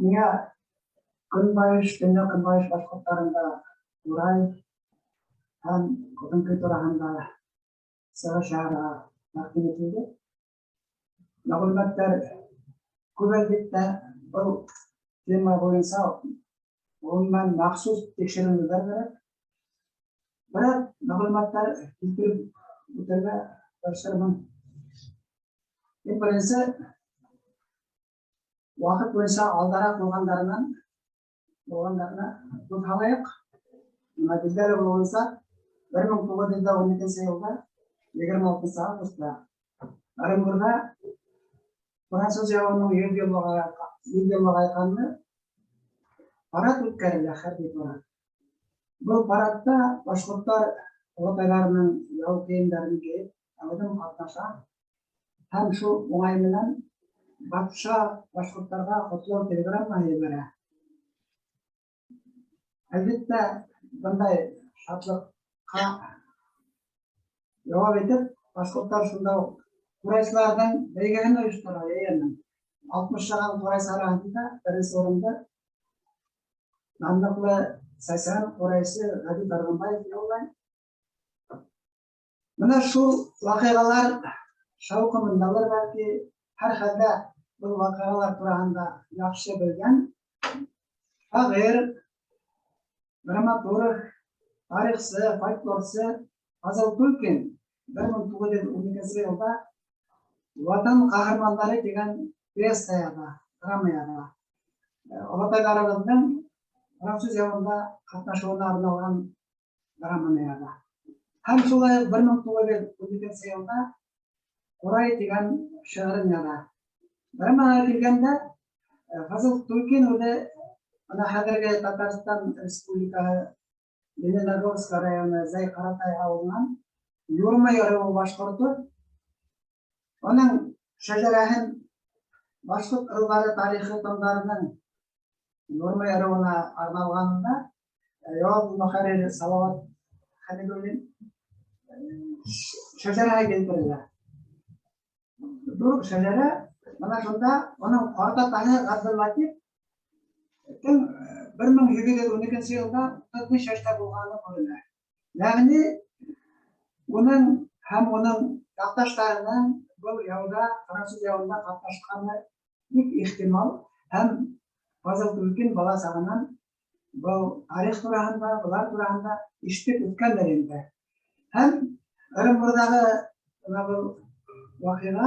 Миңа Көнбайыш, Дөнья Көнбайыш башкортларында Урай һәм Күренке тураһында сыгыш яһарга тәкъдим ителде. Мәгълүматлар күп әлбәттә был тема буенча гомумән махсус тикшеренүләр кирәк. Бирок мәгълүматлар килтереп үтәргә тырышырмын. Иң беренче вакыт буенча алдарак булгандарына күп халык нәтиҗәләре булса 1912 елда 26 августта Оренбургда Француз явының 100 еллыгы айканны парад үткәрелә, хәрби парад. Бұл парадта башкортлар ватайларының яу киемнәрен киеп, әүдем катнаша һәм шул уңай менән батша башкортларга котлау телеграмма җибәрә. Әлбәттә, bunday шатлыкка җавап итеп, башкортлар шунда курайчылардан бәйгене оештыра, ягъни 60 шаган курайчылар арасында беренче урында Намныклы Сәсән курайчы Гади Таргынбаев яулай. Менә шул вакыйгалар шаукымындалар, бәлки һәр хәлдә бұл вакыйгалар турында яхшы белгән шагыйрь, драматург, тарихчы, фольклорчы Азал Түлкин 1912 елда Ватан каһарманнары дигән пьеса яза, драма яза. Ватаннарыбызның Француз явында катнашуына арналган драманы яза. Һәм шулай 1912 елда Курай дигән шигырен яза. Драмага килгәндә Азал Түлкин үзе ана хәзерге Татарстан Республикасы Лениногорск районы Зай-Каратай авылыннан Юрма яры башкорты. Аның шәҗәрәһен башкорт ырулары тарихы томдарының Юрма ярына арналганында Явыз Мөхәррир Салават Хәмидуллин шәҗәрәгә китерелә. Бу шәҗәрә менә шунда аның карта таны Габдуллатиф 1712 елда 40 яшьтә булганы күренә. Ягъни уның һәм уның якташларының бұл яуда, Француз яуында катнашканы бик ихтимал һәм Азал Түлкин бала сагыннан бұл тарих турында, булар турында ишетеп үткәндер инде. Һәм Оренбургдагы бұл вакыйга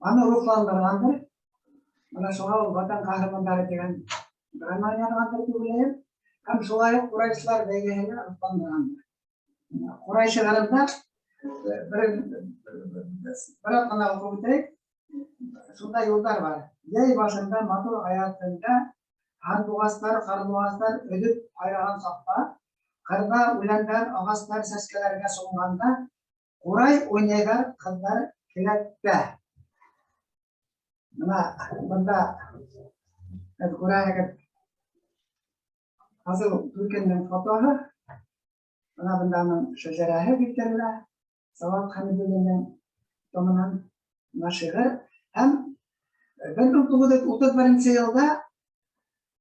аны рухландыргандыр. Менә шуңа ул Ватан каһармандары дигән драма язгандыр дип уйлыйм. Һәм шулай ук курайчылар бәйгеһенә рухландыргандыр. Курай шигырендә бер атна укып үтәйек. Шунда юлдар бар. Яй башында матур аятында һәм карлугастар өдүп айраган сакта, кырда үләннәр, агаслар сәскәләргә сунганда, курай уйнайган кызлар келәттә. Менә монда Курайга Азал Түлкиннең фотоһы, менә монданың шәҗәрәһе китерелә, Салават Хәмидуллинның томынан шигырь. Һәм 1931 елда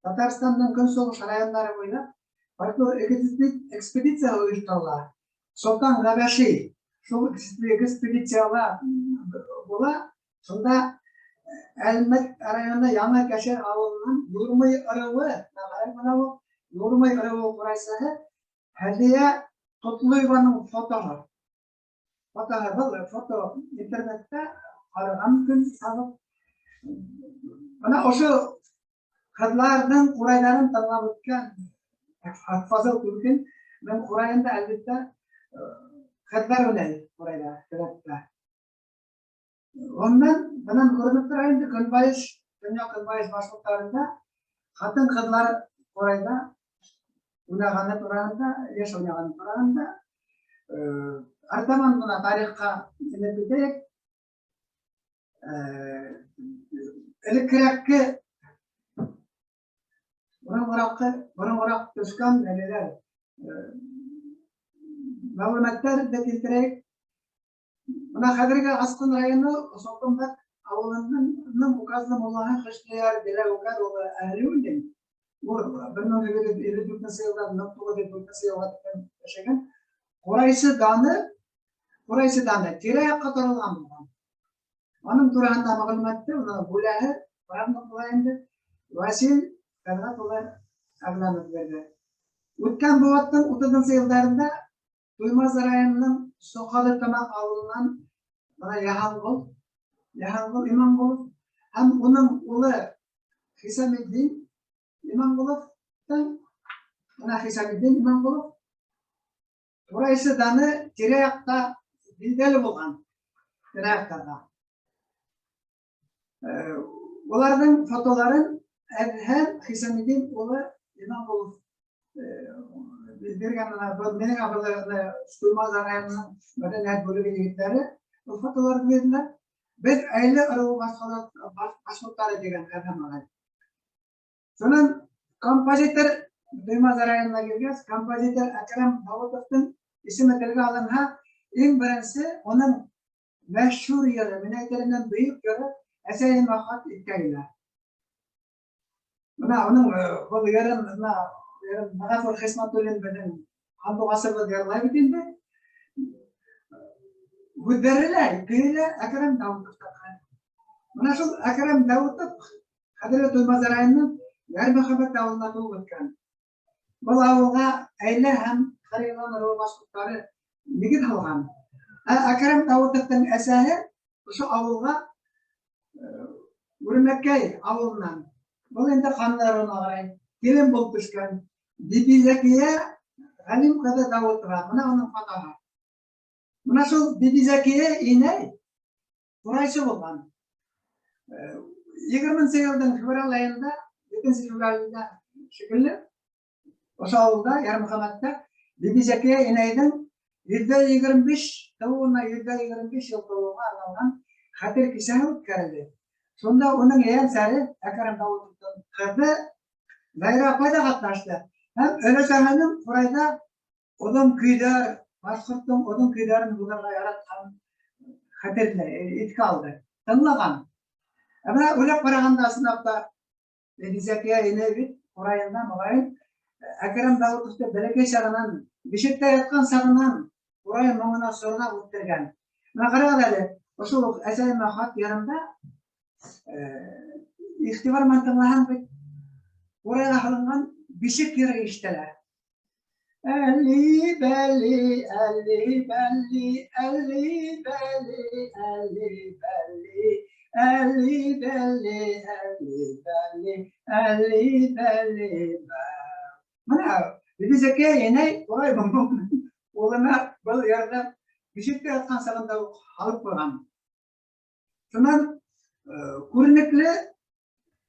Татарстанның көнсугыш районнары буйлап фольклор экспедиция оештырыла. Солтан Габаши шул экспедицияга була. Шунда Әлмәт районында Яңа Кәшәр авылыннан Юрмай ырыуы, Юрмай ырыуы курайчысы Һәдия Тотлыйваның фотоһы. Фото интернетта караган мөмкин сагып. Менә ошо кызларның курайларын тыңлап үткән Азал Түлкин мен курайында әлбәттә кызлар уйнай курайда. Ondan benim görünüp durayım ki Könbайыш, Dünya Könbайыш bашкортларында хатын кызлар курайда уйнаганы турында, яш уйнаганы турында артаман мына тарихка инеп кетейик. Элеккерәкке борынгырак төшкән нәләр мәгълүматлар да китерәйек. Менә хәзерге Аскын районы Солтанбәк авылының указының Улахан Хыштияр Делаукар олы әрлеуінден, бір мың сегіз жүз елу төртінші жылдан 1904 жылға дейін yaşagan Қорайсы даны тираяққа таралған болған. Оның турасында мағлұматты, оны бұлағы, бағымдық бұлайынды, Васил Талғатұлы ағламыз берді. Өткен бұғаттың 30-шы жылдарында Туймаз районының Соқалы Тамақ ауылынан Яханғұл Иманғұлов һәм оның ұлы Хисамиддин Иманғұлов Қорайсы даны тираяқта билгелі болған. Тираяқтарға. Олардың фотоларын һәм Хисамиддин ұлы Иманғұлов берген менің абыларында Туймаз районының мәдениет бөлігі егіттері бұл фотоларды берділер. Біз әйлі ұрығы башқұрттары деген қадам алады. Сонан композитор Туймаз районына келгенс, композитор Әкрем Дауытовтың исімі тілге алынға ең бірінші оның мәшһүр ері, мінайтерінен бұйық ері Әсәйін Махат Иткәлілер. Мына оның бұл ерін Мағафыр Хисматуллин біздің қанды ғасырлы дерлай бітінде өздерілі, кейлі Әкрем Дауытовтар. Мына сол Әкрем Дауытов Қадірлі Туймаз районының Ярмахабат ауылына туып өткен. Бұл ауылға әйлі һәм қариған ұрығы башқұрттары негіз алған. Әкрем Дауытовтың әсәһі осы ауылға Үрмәккәй ауылынан. Бұл енді қанларына қарай келін болып түскен. Биби Зәкия Ғалим қызы Дауытова, мына оның фотоға. Мына сол Биби Зәкия еней Қорайсы болған. 2008 жылдың февраль айында, 2 февралында шекілі, осы ауылда, Ярмұхаматта, Биби Зәкия енейдің 125 тауына 125 жыл толуға арналған қатер кешені өткерілді. Сонда оның ең сәрі Әкрем Дауытовтың қызы Зайра апай да қатнашты. Һәм өлі-сәхәнің Қорайда odam kıyılar, Başkurt'un odam kıyıların bunlarla yaratkan haterle etki aldı. Tanılagan. Ama öyle karaganda aslında da Zekiye Enevi orayında mağayın Ekrem Davutov'da belediye şarından Bişik'te yatkan sarından oraya mağına soruna uçturgan. Ama karaganda o Esay Mahat yanında ihtibar mantığından oraya alıngan Bişik yeri işteler. Elli belli, elli belli, elli belli, elli belli, elli belli, elli belli, elli belli. Mana bir Zekiye yine oraya bambam olana bu yerde Bişik'te yatkan sarında alıp koygan. Şundan kurunekli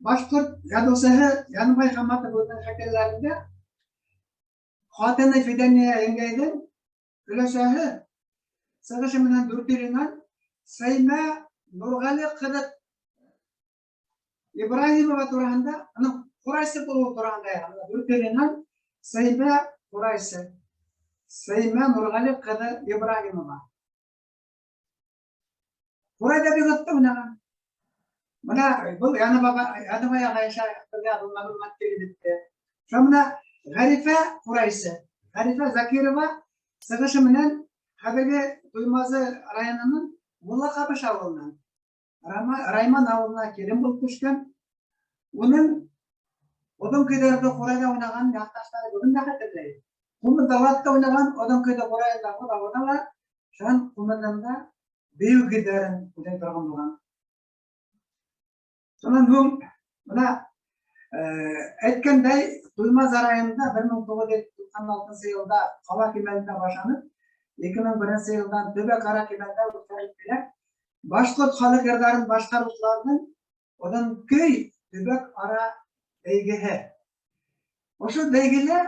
Başkurt Yadosahı Yanıbay Hamat'ı bulduğun şekillerinde Hatene Fidaniye engeyden Gülesahı Sağışımından Dürtüründen Sayma Nurgali Kıdık İbrahim'e Turhan'da onun Kuraysı buluğu Turhan'da yani Dürtüründen Sayma Kuraysı Sayma Nurgali Kıdık İbrahim'e Kurayda bir gıttı mı? Bana bu yanıma yaşa bulmak bitti. Sonra Garife Kuraysı, Garife Zakirova Sığışımının Haberi Duymazı rayonunun Mulla Kapış avlundan Rayman avluna kelin bulup düşken. Onun odun köyde Kurayda oynagan yaktaşları bugün de hatırlayın. Kumu Davat'ta oynagan odun köyde Kurayda odalar şu an Kumu'dan büyük giderin kuyda durgun bulan. Sonra buna aytkanday Tuymaz rayonunda 1996 yılda Qala kemalida boshlanib, 2001 yıldan Töbe Qara kemalida o'tkazilgan Başkurt xalq erlarini boshqaruvchilarining odan köy Töbek ara beygisi. O'sha beygilar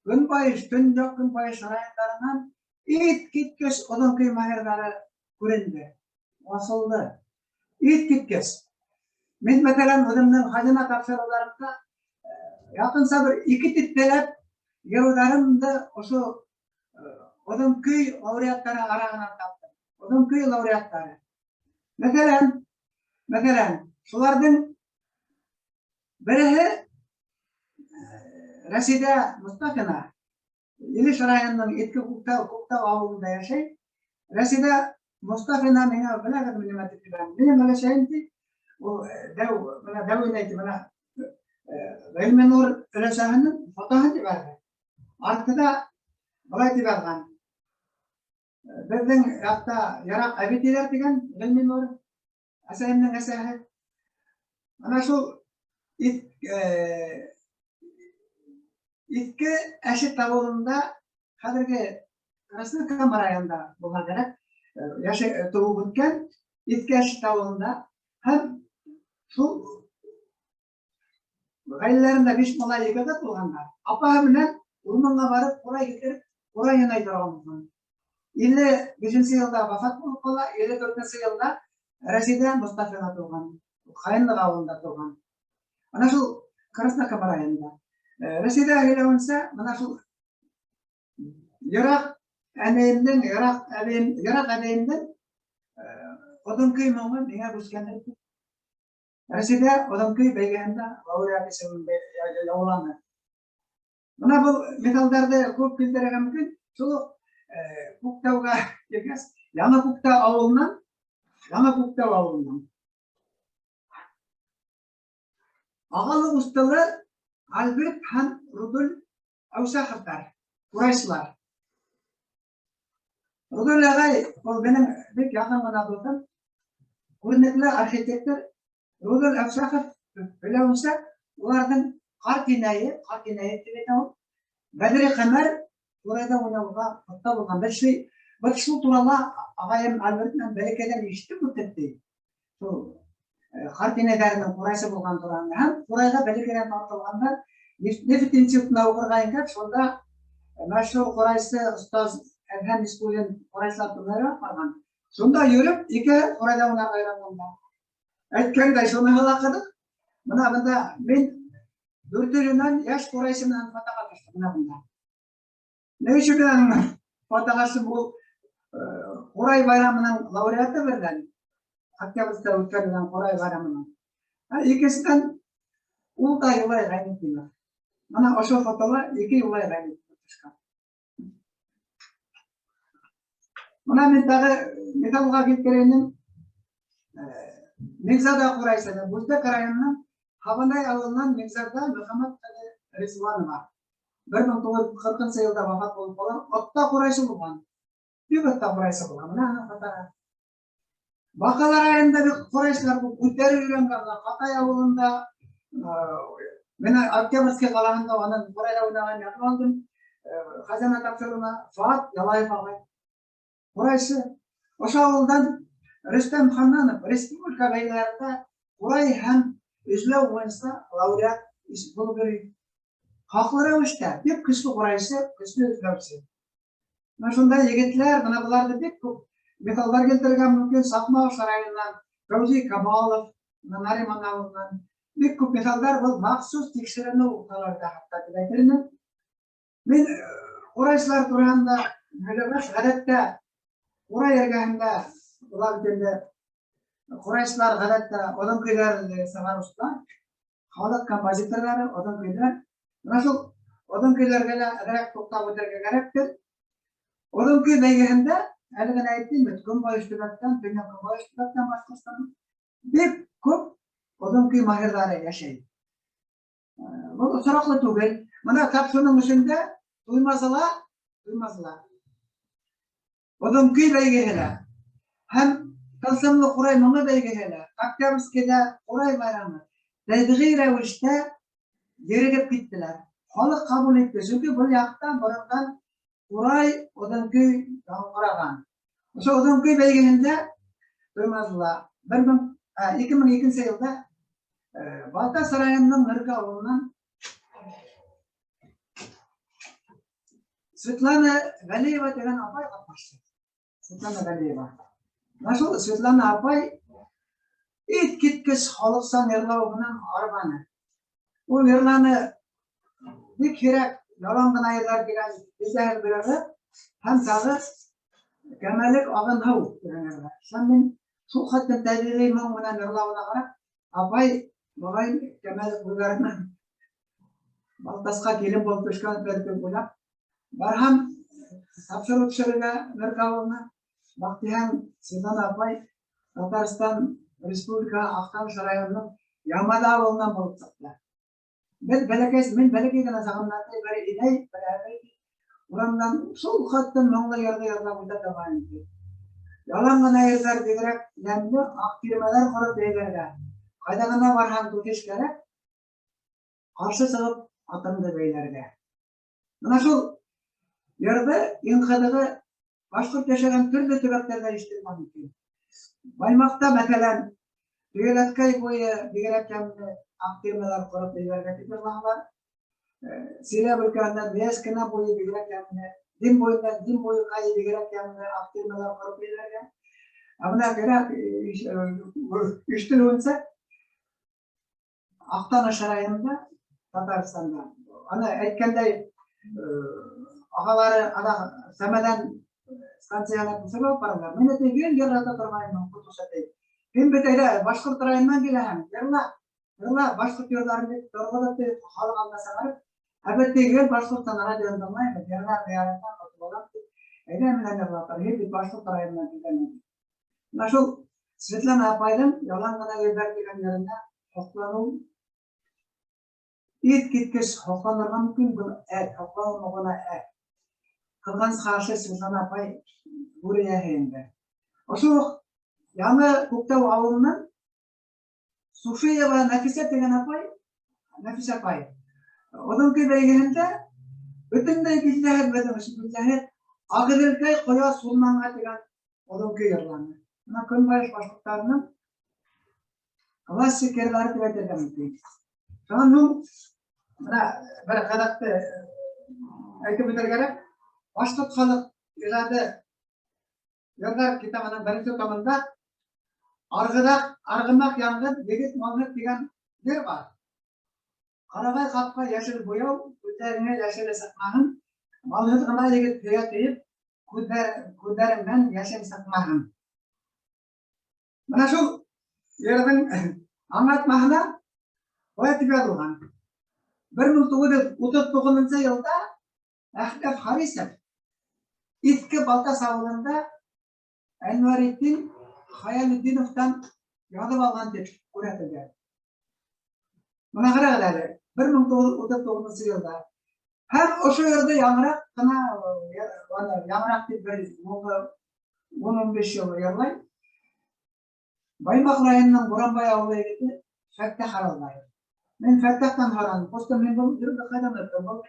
Günbayish, Tunjoq Günbayish rayonlaridan it ketkish odan köy mahallalari ko'rindi, osildi. It ketkish. Men mesela o'zimning xazina topshiriqlarimda yaqinsa bir 2 titlab yig'larimda o'sha odam köy laureatlari arasынан topdim. Odam köy laureatlari. Mesela Мәсәлән, шуларның береһе Рәсидә Мустафина, Илеш районының Итке Күктау авылында яшәй. Рәсидә Мустафина миңа беләгез минем әйтеп, минем өләшәйем ул дәү әйтеп, Гыйльминур өләсәһенең фотоһын җибәрде. Артында былай дип язган. Безнең якта ярак әбитиләр дигән Гыйльминур әсәһенең әсәһе. Ана шул Итке Әшит авылында, хәзерге Краснокама районында булган кирәк, тууып үткән Итке Әшит авылында һәм шул гаиләләрендә 5 малай егет булганнар. Апаһы белән урманга барып, курай китереп, курай янай торган. 55 елда вафат булып кала, 54 елда Рәсидә Мустафина туган. Хайынлык авылында туган. Ана шул Краснокама районында. Рәсидә һөйләвенсә, менә шул ярак әбейемнең Одынкөй моңы миңа күскәндер. Рәсидә Одынкөй бәйгеһендә лауреат исемен яуланы. Менә бу медальләрне күп килтерергә мөмкин. Шул Күктауга килгәч, Яңа Күктау авылыннан. Агалык устылы Альберт һәм Рудольф Әүсәховтар, курайсылар. Рудольф агай, ул минең бик якын гына дустым, күренекле архитектор. Рудольф Әүсәхов беләүсә, уларның картинайы дип әйтәм. Бәдри Камар курайда уйнауга хатта булган. Бер шул турында агаем Альберт белән бәләкәдән ишетеп үтте. Шул картинайдарның курайсы булган турында һәм курайга бәләкәдән тартылганда Нефть институтына укырга ингән, шунда мәшһүр курайсы остаз Әдһәм Исмәгыйль курайсылар турында барган. Шунда йөреп, ике курайда уйнарга өйрәнгән. Әйткәндәй, шуны хылакыдык. Менә монда мин 4 елдан яшь курайсы белән фотога төштем менә монда. Ни өчен белән фотогасы бу курай байрамының лауреаты бердән. Октябрьдә үткәрелгән курай байрамының. Икесеннән ул да юлай гайнет димә. Mana ошо фотолар 2 юлай гайнет төшкән. Менә мин тагы медалга киткәнем Мекзада курайсыны, Бүздәк районының Хабандай авылыннан Мекзада Мөхәммәд Ризванова. 1940 елда вафат булып калган, атта курайсы булган. Бик атта курайсы булган. Менә аны фото. Бакалы районында курайсылар бу күтәреп йөргән, Катай авылында мен Октябрьский калаганда аның курайда уйнаган якындым. Хазана тапшыруына Фат Ялаев агай. Курайсы. Ошо авылдан Рөстәм Ханнанов республика бәйгеләрендә курай һәм эзләү буенча лауреат булып йөри. Хаклы рәвештә бик көчле курайсы, көчле эзләүче. Менә шундай егетләр, менә буларны бик күп медальләр китерергә мөмкин. Сакмау сарайыннан Фәүзи Камалов, Нариман авылыннан бик күп медальләр был махсус тикшеренү укуларда хатта дип әйтермен. Мин курайсылар турында һөйләгәч, гадәттә курай эргәһендә улар диле курайсылар гадәттә Одынкөйләр сагарышлар, халык композиторлары Одынкөйләр. Менә шул Одынкөйләргә дә әдәрәк туктап үтәргә кирәктер. Одынкөй бәйгеһендә әле генә әйттем бит, Көнбайыш төбәктән, Төньяк Көнбайыш төбәктән Башкортстан бик күп Одынкөй маһирлары яшәй. Бу сораклы түгел. Менә тапшыруның эчендә туймазла. Одынкөй бәйгеһендә һәм Тылсымлы курай моңы бәйгеһендә, Октябрьскийдә курай байрамы тәбигый рәвештә йөрегеп киттеләр. Халык кабул итте. Чөнки бу яктан борынган курай Одынкөй яңгыраган. Ошо Одынкөй бәйгеһендә туймазла 2002 елда Балта сарайының Ныркы авылынан Светлана Галиева дигән апай катнашты. Светлана Галиева. Нашыл Светлана апай ит киткес халыксан йырлау белән арбаны. Ул йырланы бик кирәк ялан гына йырлар дигән изәһәр бирәләр һәм тагы Кәмәлек агын һау дигәннәр. Шәмин Шул хәтлем табигый моң менән йырлавына карап, апай мөгаен Кәмәл уйларыннан Балтасқа килен булып төшкән бәлкем уйлап, барһам тапшырып төшерергә Мөрк авылына. Бактыйһәм Светлана апай Татарстан Республика Актаныш районының Ямада авылыннан булып чыкты. Мин бәләкәй генә сагыннарда бер инәй, бер әбей урамдан шул хәтлем моңлы йырны йырлап үтә торган иде. Ялан гына йырлар бигрәк ямьле ак килмәләр корып бәйләргә. Кайда гына барһам күтеш кәрәк, каршы чыгып атымды бәйләргә. Менә шул йырды инкыйдыгы башкорт яшәгән төрле төбәкләрдә ишетелгән мөмкин. Баймакта мәсәлән, Төгәләткәй буе бигрәк ямьле ак килмәләр корып бәйләргә дип йырлаганнар. Силәб өлкәсендә Бәскенә буе бигрәк ямьле, Дим буенда Дим буе кайы бигрәк ямьле ак килмәләр корып бәйләргә. Абына кирәк ишетелүенсә Актаныш районында, Татарстанда. Аны әйткәндәй, агалары ана Сәмәдән станцияга күсәп баралар. Менә тегел йырата торган кутушатый. Мин бит әйдә башкорт районыннан киләм. Йырла башкорт йырларын дип торгылып халык алдына сыгарып, әбәт тегел башкорттан радионда маймы, йырлар диярлардан отылган. Әйдә менә йырлатар. Бит башкорт районыннан килгән. Менә шул Светлана апайдың ялан гына йөрдәр дигән йырында хоклану ит киткәч хокланырга мөмкин бу хокланмагына кылган сагашы Светлана апай бурыя инде. Ошо яңа Күктау авылыннан Суфиева Нәфисә дигән апай, Нәфисә апай. Оның көйгәндә бөтенләй китәһәт бөтен шикелләһе Агыдылкай коя сулманга дигән оның көй йырланды. Менә көнбайыш башкортларының классик йырлары дип әйтергә мөмкин. Шуңа менә бер гадәтте әйтеп үтәргә башкорт халык иҗаты йырлар китабының беренче томында Аргымак яңгыр егет маңгыр дигән йыр бар. Карагай капка яшел буяу, күзләреңә яшел сыкмагын, малгыз гына егет көйә тиеп, күзләреңнән яшел сыкмагын. Менә шул йырның аңлатмаһына бая дип язылган. 1939 елда Әхтәп Харисов Иске Балтас авылында Әнвәретдин Хаялетдиновтан язып алган дип күрсәтелгән. Менә карагыз әле, 1939 елда. Һәм ошо йырды яңрак кына, яңрак дип бер 10-15 ел йырлай. Баймак районының Буранбай авылы егете Фәттах Аралбай. Мен Фәттахтан хараным, просто мен бу йырды кайдан өттем, бу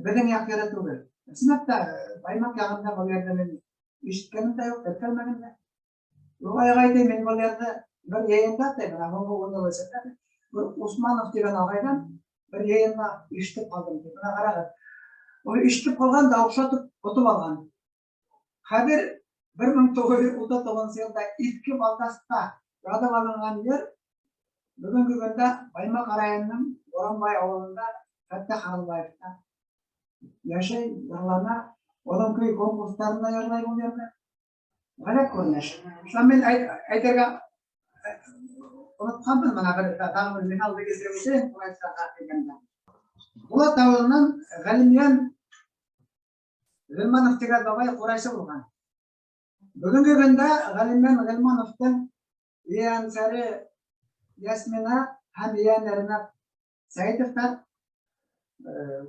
безнең як йыры түгел. Сынакта Баймак ягында бу йырды мен ишеткәнем дә юк, әйткәнем дә. Агайды мен бу йырды бер яйында тәгәрә, бу университетта бер Усманов дигән агайдан бер яйында ишетеп калдым. Менә карагыз. Ул ишетеп калган да охшатып отып алган. Хәзер 1939 елда Иске Балтаста язып алынган йыр бүгенге көндә Баймак районының Буранбай авылында Фәттах Аралбаевта яшәй, йырлана, оның көй конкурсларында йырлай бу йырны. Гаҗәп күренеш. Шуңа мен әйтергә unutkandın bana bir dağın bir halde getirmişsin, Kurayş'ta degende. Bulat avılından Galimyan Gılmanov degan babay Kurayş'a bulgan. Бүгінгі күнде Galimyan Gılmanov'тың yeğenleri Yasmina hem yeğenlerine Saidov'tan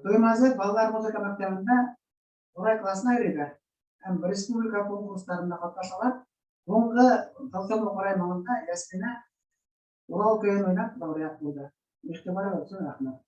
Duymazı Ballar Muzika Mektebi'nde Kuray klasına ayrıydı. Hem Respublika konkurslarında katlaşalar. Bunғы Kalkımlı Kuray mağında Yasmina Ural köyün oynap laureat buldu. İhtibara olsun rahmet.